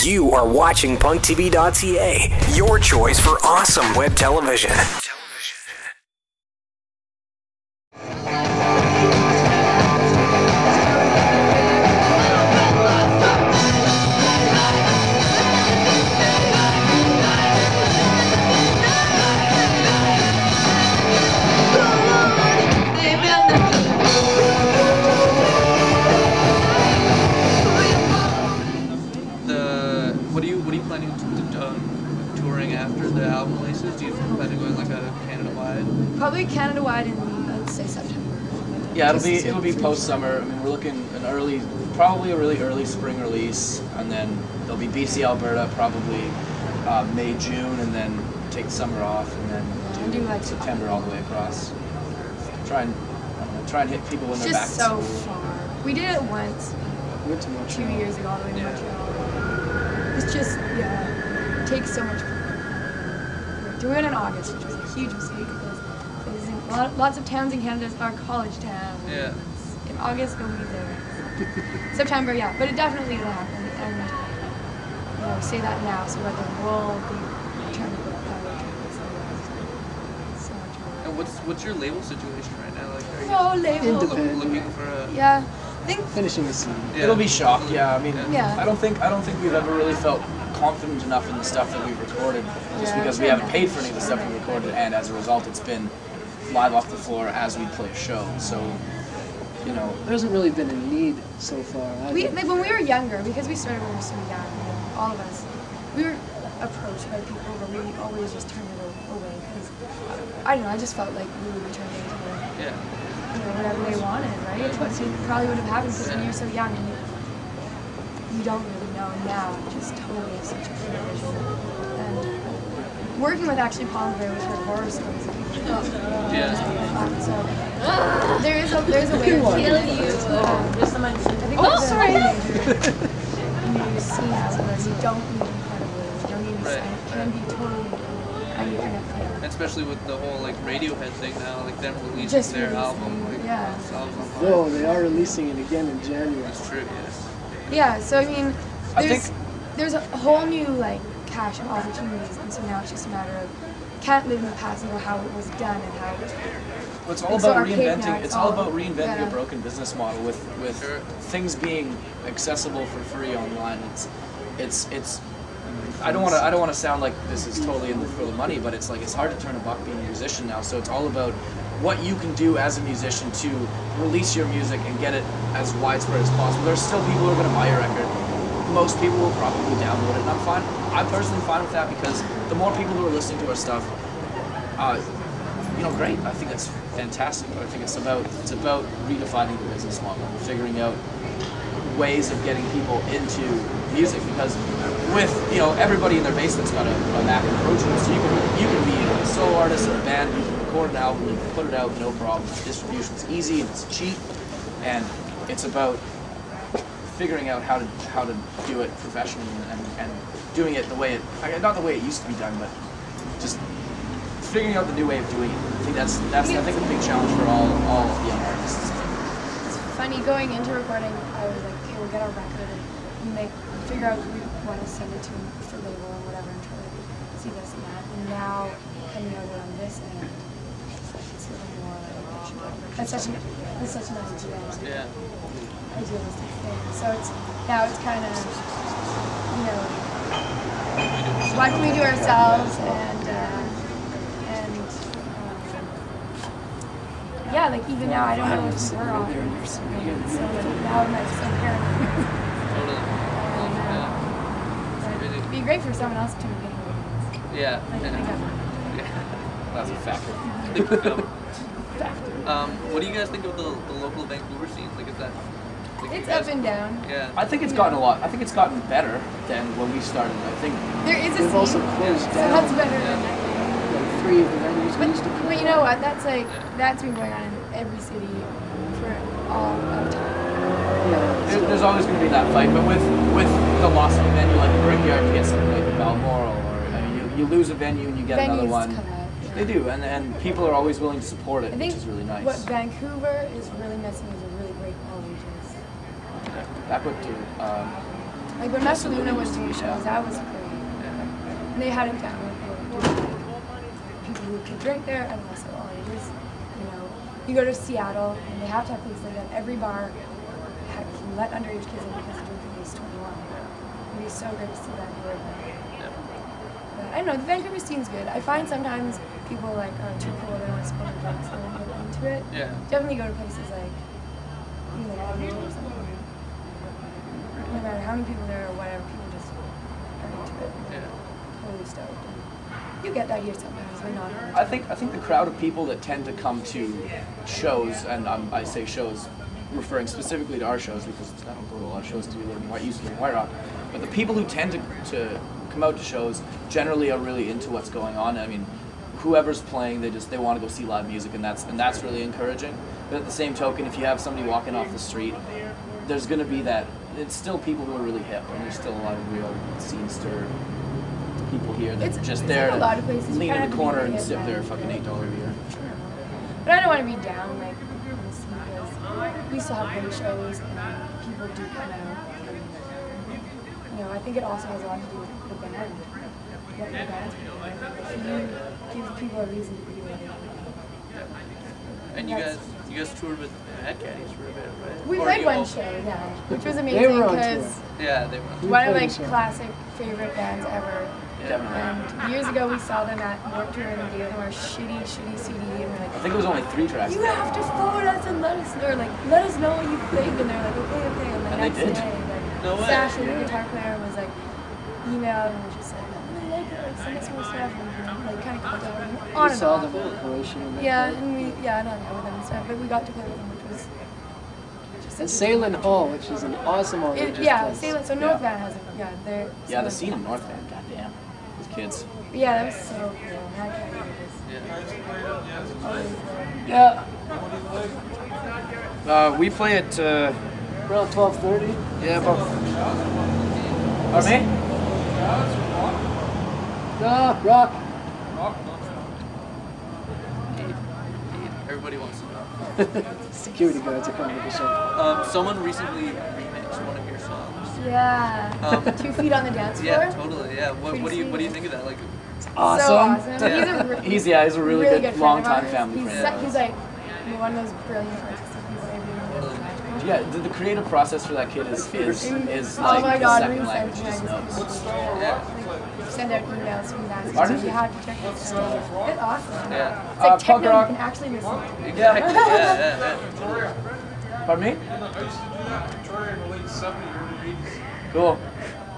You are watching PunkTV.ca, your choice for awesome web television. What are you planning to touring after the album releases? Do you plan on going like a Canada-wide? Probably Canada-wide in, let's say, September. Yeah, it'll be post-summer. I mean, we're looking probably a really early spring release, and then there'll be BC, Alberta, probably May, June, and then take the summer off, and then do like September all the way across. Try and hit people when they're back. It's just so far. We did it once. We went to Montreal. 2 years ago, all the way to Montreal. It's just, it takes so much. We're doing it in August, which was a huge mistake because lots of towns in Canada are college towns. Yeah. In August, we'll be there. September, yeah, but it definitely will happen. And we say that now, so that the world be trying to put up that so much more. And what's your label situation right now? Like, are you label. Looking for a? Yeah. I think finishing the scene. Yeah. It'll be shock, yeah. I mean, yeah. I don't think we've ever really felt confident enough in the stuff that we've recorded, just because we haven't paid for any of the stuff we recorded, and as a result, it's been live off the floor as we play a show. So, you know, there hasn't really been a need so far. When we were younger, because we started when we were so young, all of us, we were approached by people, but we always just turned it away because I don't know. I just felt like we would be turned into whatever they wanted, right? What probably would have happened because when you're so young and you don't really know. Now, just totally such a clear vision. And working with actually Paul and Ray with her horror stories, so there's a way to kill you. I think sorry. You see now where you don't need incredible, you don't need it can be totally. Especially with the whole like Radiohead thing now, like them releasing their album. Like, Though they are releasing it again in January. That's true, yes. Yeah, so I mean, there's a whole new like cache of opportunities, and so now it's just a matter of can't live in the past and know how it was done and how. Well, it's all about reinventing. It's all about reinventing a broken business model with things being accessible for free online. It's. I don't want to sound like this is totally in for the money, but it's like it's hard to turn a buck being a musician now. So it's all about what you can do as a musician to release your music and get it as widespread as possible. There's still people who are going to buy your record. Most people will probably download it, and I'm fine. I'm personally fine with that because the more people who are listening to our stuff, great. I think that's fantastic. But I think it's about redefining the business model, figuring out ways of getting people into music, because with everybody in their basement's got a Mac and Pro Tools, so you can be a solo artist in a band, you can record an album, you can put it out, no problem. Distribution's easy and it's cheap, and it's about figuring out how to do it professionally and doing it the way not the way it used to be done, but just figuring out the new way of doing it. I think that's a big challenge for all young artists. It's funny, going into recording, I was like, okay, we'll get our record and figure out who we want to send it to for label and whatever, and try to see this and that. And now coming out on this end, it's a little more like that's such an idealistic thing. So now it's kind of what can we do ourselves yeah, like even now I don't know if we're offering or something. So now I'm like so paranoid. It'd be great for someone else to be getting Yeah. That's a factor. What do you guys think of the local Vancouver scene? Like, is that? Like, it's up and down. Yeah. I think it's gotten better than when we started. I think there is a scene. They've also closed down. So that's better than that. Like 3 of the venues we used to play. But you know what? That's been going on in every city for all of time. Yeah, there's always going to be that fight, but with the loss of a venue like the Brickyard, you get something like the Balmoral, or you lose a venue and you get another one. Come out, yeah. They do, and people are always willing to support it, which is really nice. What Vancouver is really missing is a really great college. Back up to Like when Messaluna was doing shows, that was great. And they had it down with people who could drink there and also all ages. You know, you go to Seattle and they have to have places like that. Every bar can let underage kids in because the drinking age is 21. It'd be so great to see that here. But I don't know, the Vancouver scene's good. I find sometimes people like are too cool, they want to spill their drinks, they don't get into it. Yeah. Definitely go to places like, you know, Edmonton or something. No matter how many people there or whatever, people just are into it. Yeah. Totally stoked. You get that here sometimes, but not. I think the crowd of people that tend to come to shows, and I say shows, referring specifically to our shows because I don't go to a lot of shows to used to live in White Rock, but the people who tend to come out to shows generally are really into what's going on. I mean, whoever's playing, they want to go see live music, and that's really encouraging. But at the same token, if you have somebody walking off the street, there's going to be that. It's still people who are really hip, and there's still a lot of real scene stir people here that are just there like a lot of places, to lean in the corner and sip their fucking $8 beer. But I don't want to be down like on the scene because we still have great shows and people do come out. And, you know, I think it also has a lot to do with the band. What the band's like. If you give people a reason to be there. And you guys toured with Mad Caddies for a bit, right? We Or played you one all- show, yeah, which was They amazing were on because Yeah, they were. one of played my a show. classic favorite bands ever. Definitely. And years ago we saw them at Warped Tour and they gave them our shitty CD and we're like, I think it was only 3 tracks. you have to phone us and let us know, or like, let us know what you think. And they're like, okay. And the And they next did. day, like, No way. Sash, the guitar player, was like, emailed and was just like, I really like it, like, send us more stuff. And like, kind of contacted them on We and saw off. them at Croatia. Yeah, and we, I don't know with them and stuff, but we got to play with them, which was just And Salem Hall, which is an awesome outrageous yeah, place. Salem, so North Van has it, yeah, they're. Yeah, the so- scene in North Van, goddamn, those kids. Yeah, that was so cool. Mad Caddies was Yeah. always Yeah, We play at, around 12:30. yeah, about, Pardon me? No, rock. Everybody wants to know. Security guards are coming to the show. Someone recently remixed one of your songs. Yeah. 2 feet on the dance floor. Yeah, totally. Yeah. What do you think of that? Like, Awesome. So awesome. Yeah. He's a really good friend of long-time ours. family He's, friend. he's like one of those brilliant artistic people everyone knows. Yeah, the creative process for that kid is Oh like my the God, second Reese language sends he me just knows. yeah. Send out emails from that. Pardon? You have to check this stuff. It's awesome. Yeah. It's like Punk techno rock. you can actually listen to. Exactly. Yeah. Pardon me? I used to do that in Victoria in the late 70s, early 80s. Cool.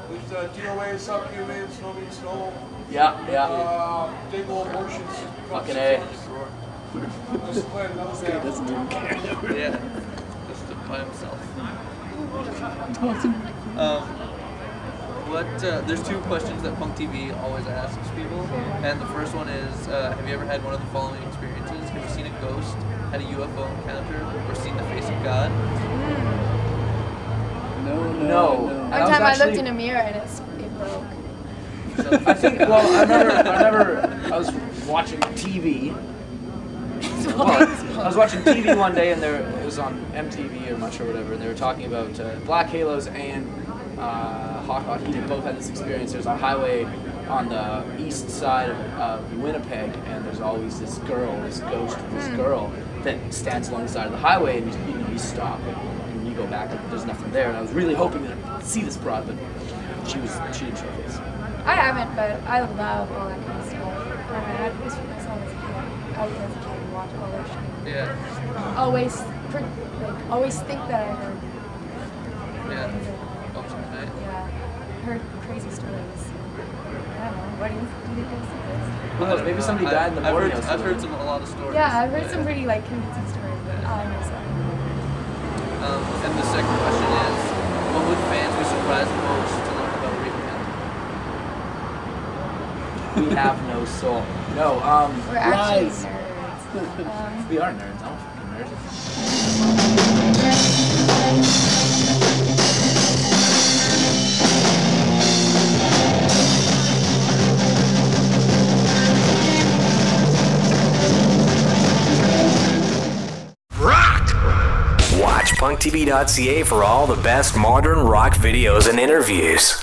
There's DOA, Subhuman, Snow Means Snow, Yeah. Big Old Oceans. Fucking A. I used to play another band. Doesn't even care. Yeah. Just by himself. There's 2 questions that Punk TV always asks people, and the first one is, have you ever had one of the following experiences? Have you seen a ghost, had a UFO encounter, or seen the face of God? No. One That was time I actually- looked in a mirror and it broke. I think. Well, I remember. I was watching TV. I was watching TV one day, and it was on MTV or I'm not sure whatever, and they were talking about Black Halos and Hot Heat. Both had this experience. There's a highway on the east side of Winnipeg, and there's always this ghost, this girl that stands along the side of the highway, and you stop and you go back, and there's nothing there. And I was really hoping that I'd see this broad, but she didn't show her face. I haven't, but I love all that kind of stuff. I had this for myself as a kid. I was as a kid and watch all that shit. Yeah. Always think that I heard. Yeah. Oh, sorry, mate. Yeah, heard crazy stories. I don't know. What do you think of this? Who knows? Maybe somebody died in the I've morning. heard a lot of stories. Yeah, I've heard some pretty like convincing stories, but I know some. And the second question is, what would fans be surprised most to learn about Recount? We have no soul. No, We're actually Lies. nerds. we are nerds. I'm a fucking nerd. Watch Punk PunkTV.ca for all the best modern rock videos and interviews.